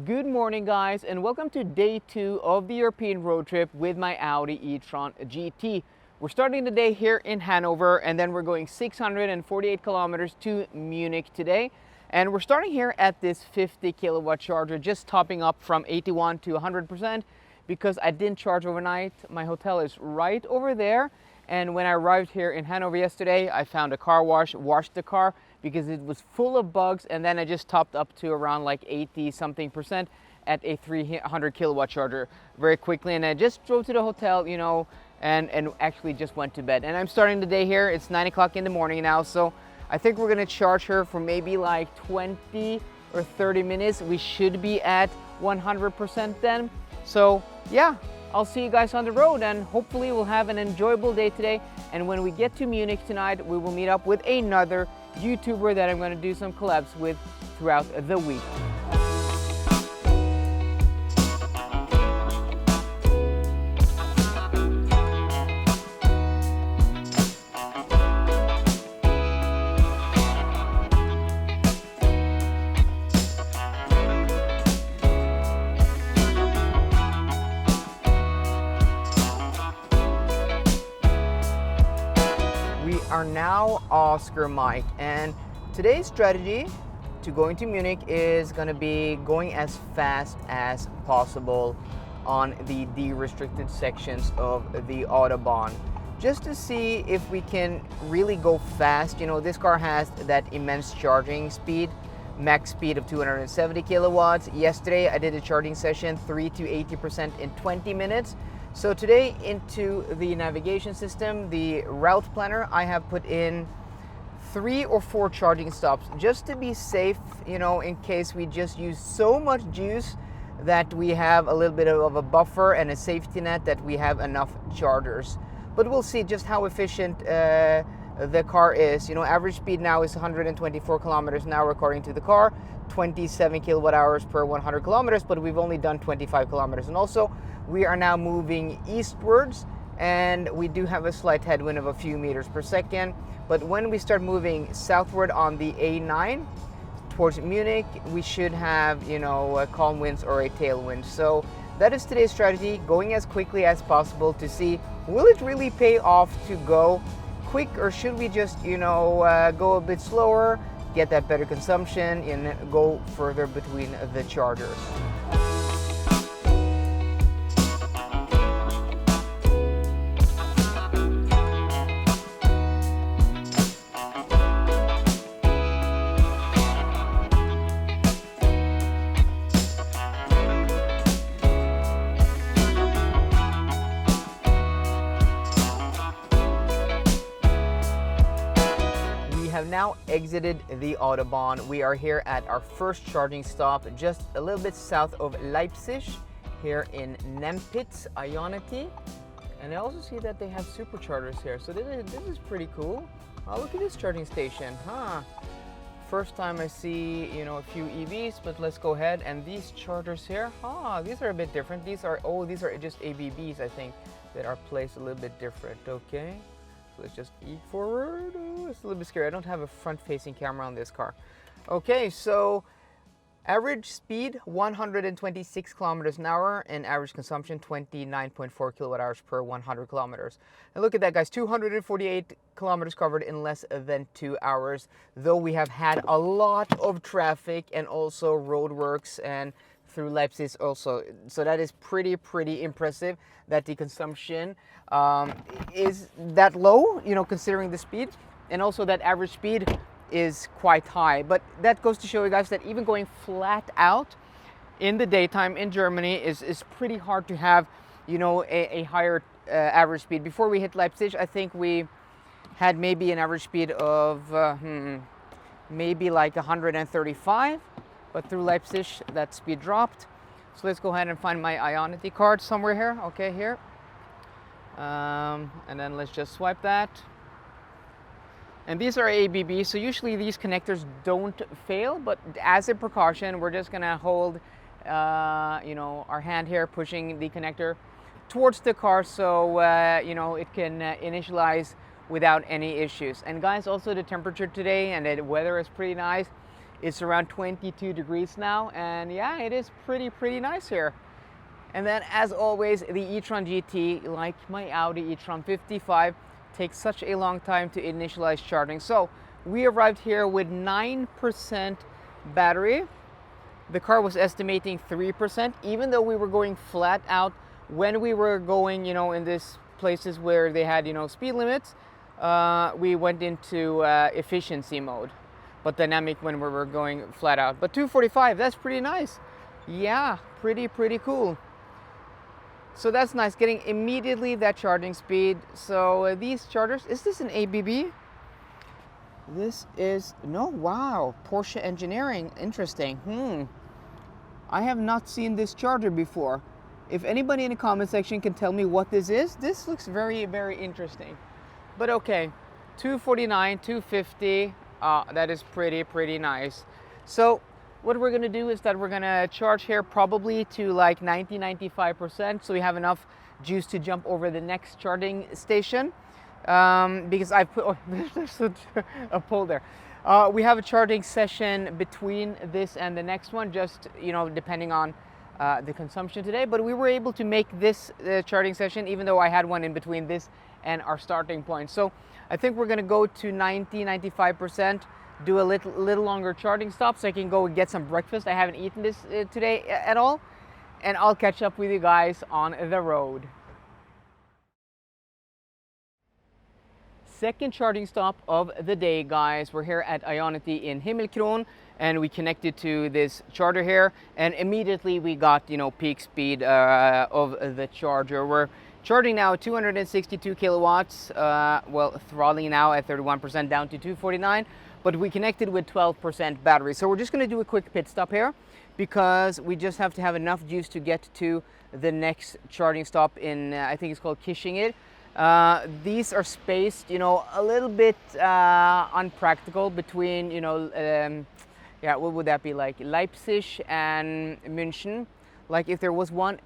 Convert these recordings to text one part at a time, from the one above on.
Good morning guys, and welcome to day 2 of the European road trip with my Audi E-Tron GT. We're starting the day here in Hanover, and then we're going 648 kilometers to Munich today. And we're starting here at this 50 kilowatt charger, just topping up from 81 to 100% because I didn't charge overnight. My hotel is right over there. And when I arrived here in Hanover yesterday, I found a car wash, washed the car because it was full of bugs, and then I just topped up to around like 80 something percent at a 300 kilowatt charger very quickly. And I just drove to the hotel, and actually just went to bed. And I'm starting the day here. It's 9 o'clock in the morning now, so I think we're gonna charge her for maybe like 20 or 30 minutes. We should be at 100% then. So yeah, I'll see you guys on the road, and hopefully we'll have an enjoyable day today. And when we get to Munich tonight, we will meet up with another YouTuber that I'm going to do some collabs with throughout the week. Are now Oscar Mike, and today's strategy to going to Munich is going to be going as fast as possible on the de-restricted sections of the Autobahn, just to see if we can really go fast. This car has that immense charging speed, max speed of 270 kilowatts. Yesterday I did a charging session 3 to 80% in 20 minutes. So today, into the navigation system, the route planner, I have put in 3 or 4 charging stops just to be safe, in case we just use so much juice that we have a little bit of a buffer and a safety net, that we have enough chargers. But we'll see just how efficient the car is. Average speed now is 124 kilometers an hour according to the car, 27 kilowatt hours per 100 kilometers, but we've only done 25 kilometers. And also, we are now moving eastwards, and we do have a slight headwind of a few meters per second. But when we start moving southward on the A9 towards Munich, we should have, calm winds or a tailwind. So that is today's strategy, going as quickly as possible to see, will it really pay off to go quick, or should we just, go a bit slower, get that better consumption, and go further between the chargers. Have now exited the Autobahn. We are here at our first charging stop, just a little bit south of Leipzig, here in Nempitz, Ionity. And I also see that they have superchargers here, so this is pretty cool. Oh, look at this charging station, huh? First time I see, a few EVs, but let's go ahead. And these chargers here, these are a bit different. These are just ABBs, I think, that are placed a little bit different. Okay. Let's just eat forward. Oh, it's a little bit scary. I don't have a front-facing camera on this car. Okay, so average speed 126 kilometers an hour, and average consumption 29.4 kilowatt hours per 100 kilometers. And look at that, guys, 248 kilometers covered in less than 2 hours, though we have had a lot of traffic and also roadworks and through Leipzig also. So that is pretty impressive that the consumption is that low, considering the speed, and also that average speed is quite high. But that goes to show you guys that even going flat out in the daytime in Germany is pretty hard to have, a higher average speed. Before we hit Leipzig, I think we had maybe an average speed of maybe like 135. But through Leipzig, that speed dropped. So let's go ahead and find my Ionity card somewhere here. Okay, here. And then let's just swipe that. And these are ABB, so usually these connectors don't fail, but as a precaution, we're just gonna hold, our hand here, pushing the connector towards the car, so it can initialize without any issues. And guys, also the temperature today and the weather is pretty nice. It's around 22 degrees now, and yeah, it is pretty nice here. And then, as always, the E-Tron GT, like my Audi E-Tron 55, takes such a long time to initialize charging. So we arrived here with 9% battery. The car was estimating 3%, even though we were going flat out when we were going, in these places where they had, speed limits. We went into efficiency mode, but dynamic when we were going flat out. But 245, that's pretty nice. Yeah, pretty cool. So that's nice, getting immediately that charging speed. So these chargers, is this an ABB? This is, no, wow, Porsche engineering, interesting. I have not seen this charger before. If anybody in the comment section can tell me what this is, this looks very interesting. But okay, 249, 250, that is pretty nice. So what we're gonna do is that we're gonna charge here probably to like 90-95%, so we have enough juice to jump over the next charging station. Because I've put, there's a pole there. We have a charging session between this and the next one, just, depending on the consumption today. But we were able to make this charging session, even though I had one in between this and our starting point. So I think we're gonna go to 90-95%, do a little longer charging stop so I can go and get some breakfast. I haven't eaten this today at all, and I'll catch up with you guys on the road. Second charging stop of the day, guys. We're here at Ionity in Himmelkron, and we connected to this charger here, and immediately we got peak speed of the charger. We're charging now 262 kilowatts, well, throttling now at 31%, down to 249, but we connected with 12% battery. So we're just gonna do a quick pit stop here, because we just have to have enough juice to get to the next charging stop in, I think it's called Kishingir. These are spaced, a little bit unpractical between, yeah, what would that be, like Leipzig and München. Like if there was one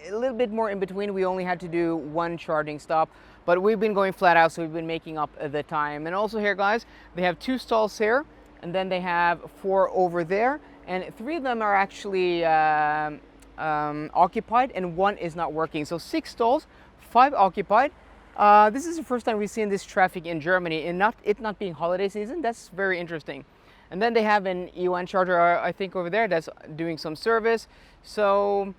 a little bit more in between, we only had to do one charging stop, but we've been going flat out, so we've been making up the time. And also here, guys, they have 2 stalls here, and then they have 4 over there, and 3 of them are actually occupied, and 1 is not working. So 6 stalls, 5 occupied. This is the first time we've seen this traffic in Germany, and it not being holiday season. That's very interesting. And then they have an E1 charger, I think, over there that's doing some service. So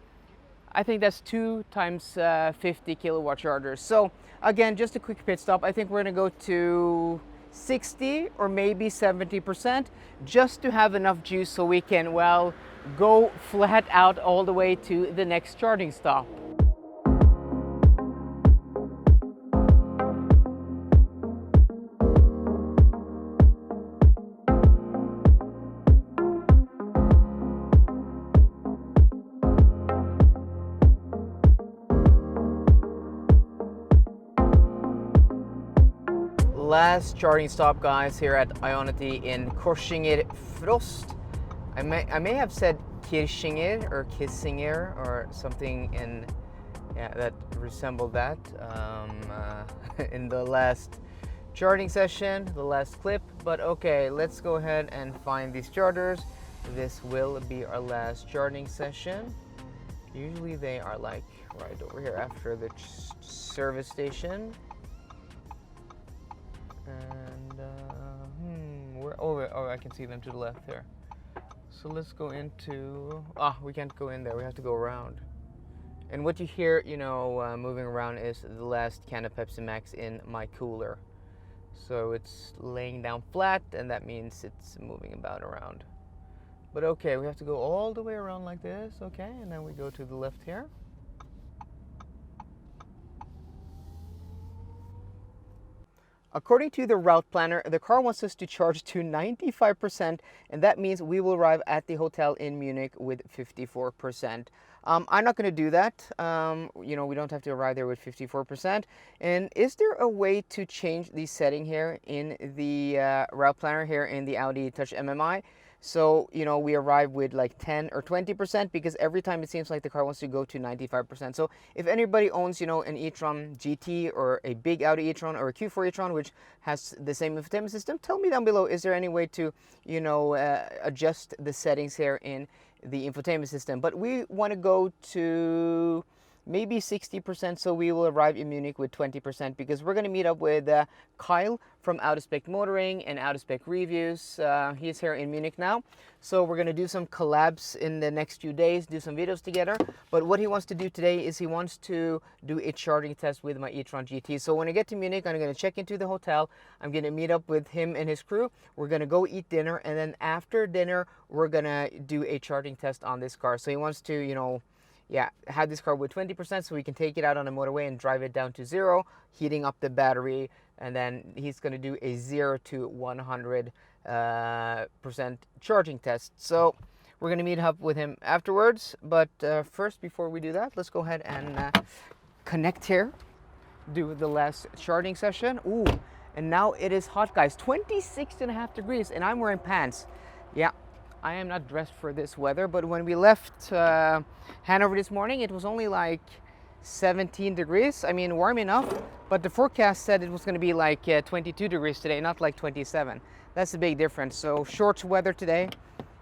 I think that's 2 times 50 kilowatt chargers. So again, just a quick pit stop. I think we're gonna go to 60 or maybe 70%, just to have enough juice so we can, well, go flat out all the way to the next charging stop. Last charging stop, guys, here at Ionity in Kishingir Frost. I may have said Kirchinger or Kissinger or something in, yeah, that resembled that in the last charging session, the last clip. But okay, let's go ahead and find these chargers. This will be our last charging session. Usually they are like right over here after the service station. And oh, I can see them to the left there. So let's go into, we can't go in there, we have to go around. And what you hear, moving around is the last can of Pepsi Max in my cooler. So it's laying down flat, and that means it's moving about around. But okay, we have to go all the way around like this, okay, and then we go to the left here. According to the route planner, the car wants us to charge to 95%, and that means we will arrive at the hotel in Munich with 54%. I'm not going to do that. We don't have to arrive there with 54%. And is there a way to change the setting here in the route planner here in the Audi Touch MMI? So, you know, we arrive with like 10 or 20% because every time it seems like the car wants to go to 95%. So if anybody owns, you know, an e-tron GT or a big Audi e-tron or a Q4 e-tron, which has the same infotainment system, tell me down below, is there any way to, you know, adjust the settings here in the infotainment system? But we want to go to maybe 60%, so we will arrive in Munich with 20% because we're going to meet up with Kyle from Spec Motoring and Spec Reviews. He's here in Munich now, so we're going to do some collabs in the next few days, do some videos together. But what he wants to do today is he wants to do a charging test with my e-tron GT. So when I get to Munich, I'm going to check into the hotel. I'm going to meet up with him and his crew. We're going to go eat dinner, and then after dinner, we're going to do a charging test on this car. So he wants to, you know, yeah, have this car with 20% so we can take it out on the motorway and drive it down to 0, heating up the battery, and then he's going to do a 0 to 100% charging test. So we're going to meet up with him afterwards, but first, before we do that, let's go ahead and connect here, do the last charging session. Ooh, and now it is hot, guys, 26.5 degrees, and I'm wearing pants. Yeah, I am not dressed for this weather, but when we left Hanover this morning, it was only like 17 degrees. I mean, warm enough, but the forecast said it was going to be like 22 degrees today, not like 27. That's a big difference. So shorts weather today,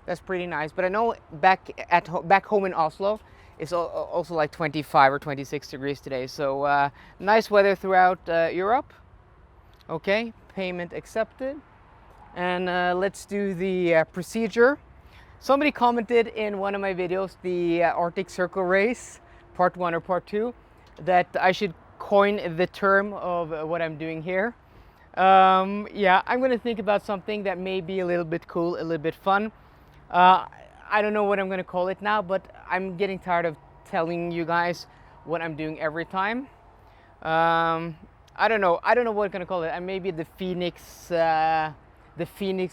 that's pretty nice. But I know back home in Oslo, it's also like 25 or 26 degrees today. So nice weather throughout Europe. Okay, payment accepted. And let's do the procedure. Somebody commented in one of my videos, the Arctic Circle race, part 1 or part 2, that I should coin the term of what I'm doing here. Yeah, I'm going to think about something that may be a little bit cool, a little bit fun. I don't know what I'm going to call it now, but I'm getting tired of telling you guys what I'm doing every time. I don't know what I'm going to call it. Maybe the Phoenix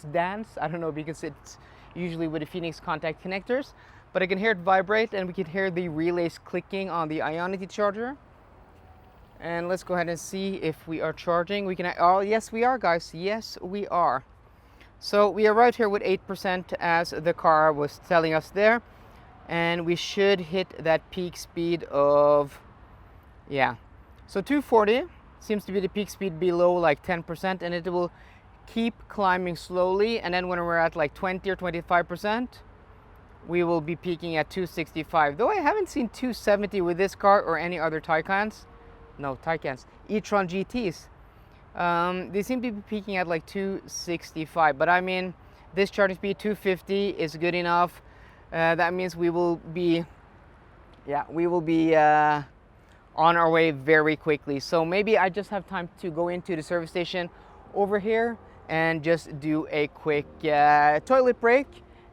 dance. I don't know, because it's usually with the Phoenix contact connectors, but I can hear it vibrate, and we can hear the relays clicking on the Ionity charger. And let's go ahead and see if we are charging. We can, oh yes we are, guys, yes we are. So we arrived here with 8% as the car was telling us there, and we should hit that peak speed of, yeah, so 240 seems to be the peak speed below like 10%, and it will keep climbing slowly, and then when we're at like 20 or 25%, we will be peaking at 265. Though I haven't seen 270 with this car or any other Taycans. No, Taycans, e-tron GTs. They seem to be peaking at like 265, but I mean, this charging speed 250 is good enough. That means we will be, yeah, on our way very quickly. So maybe I just have time to go into the service station over here and just do a quick toilet break,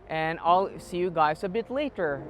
and I'll see you guys a bit later.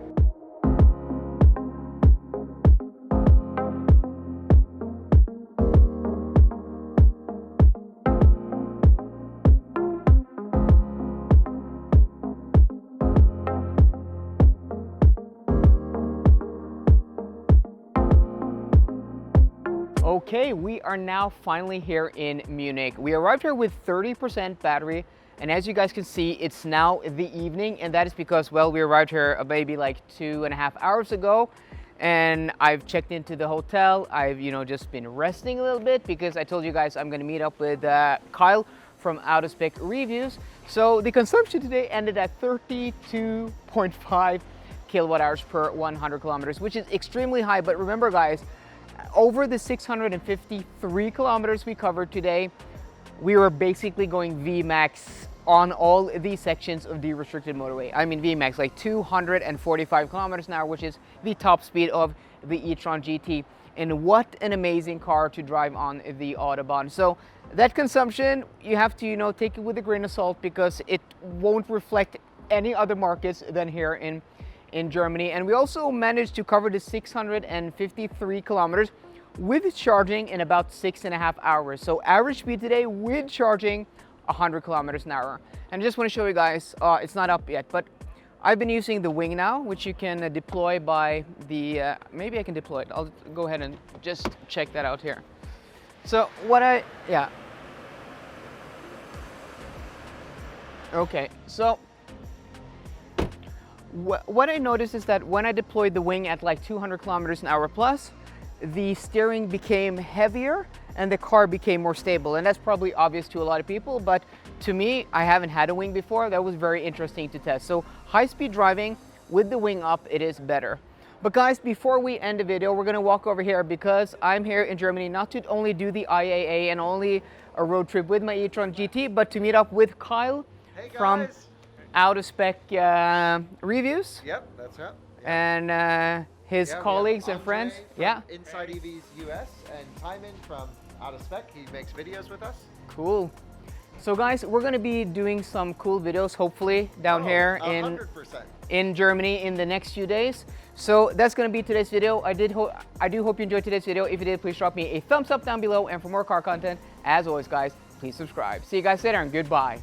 Okay, we are now finally here in Munich. We arrived here with 30% battery, and as you guys can see, it's now the evening, and that is because, well, we arrived here maybe like 2.5 hours ago, and I've checked into the hotel. I've, you know, just been resting a little bit because I told you guys I'm gonna meet up with Kyle from Spec Reviews. So the consumption today ended at 32.5 kilowatt hours per 100 kilometers, which is extremely high. But remember, guys, over the 653 kilometers we covered today, we were basically going VMAX on all these sections of the restricted motorway. I mean VMAX, like 245 kilometers an hour, which is the top speed of the e-tron GT. And what an amazing car to drive on the Autobahn. So that consumption, you have to, you know, take it with a grain of salt, because it won't reflect any other markets than here in Germany. And we also managed to cover the 653 kilometers with charging in about 6.5 hours. So average speed today with charging 100 kilometers an hour. And I just want to show you guys, it's not up yet, but I've been using the wing now, which you can deploy by the, maybe I can deploy it. I'll go ahead and just check that out here. So okay, so What I noticed is that when I deployed the wing at like 200 kilometers an hour plus, the steering became heavier and the car became more stable. And that's probably obvious to a lot of people, but to me, I haven't had a wing before. That was very interesting to test. So high-speed driving with the wing up, it is better. But guys, before we end the video, we're gonna walk over here because I'm here in Germany not to only do the IAA and only a road trip with my E-Tron GT, but to meet up with Kyle from Out of Spec Reviews. Yep, that's right. Yep. And his colleagues and friends. Yeah. Inside EVs US and Timon from Out of Spec. He makes videos with us. Cool. So guys, we're going to be doing some cool videos, hopefully, down here 100%. in Germany in the next few days. So that's going to be today's video. I do hope you enjoyed today's video. If you did, please drop me a thumbs up down below. And for more car content, as always, guys, please subscribe. See you guys later and goodbye.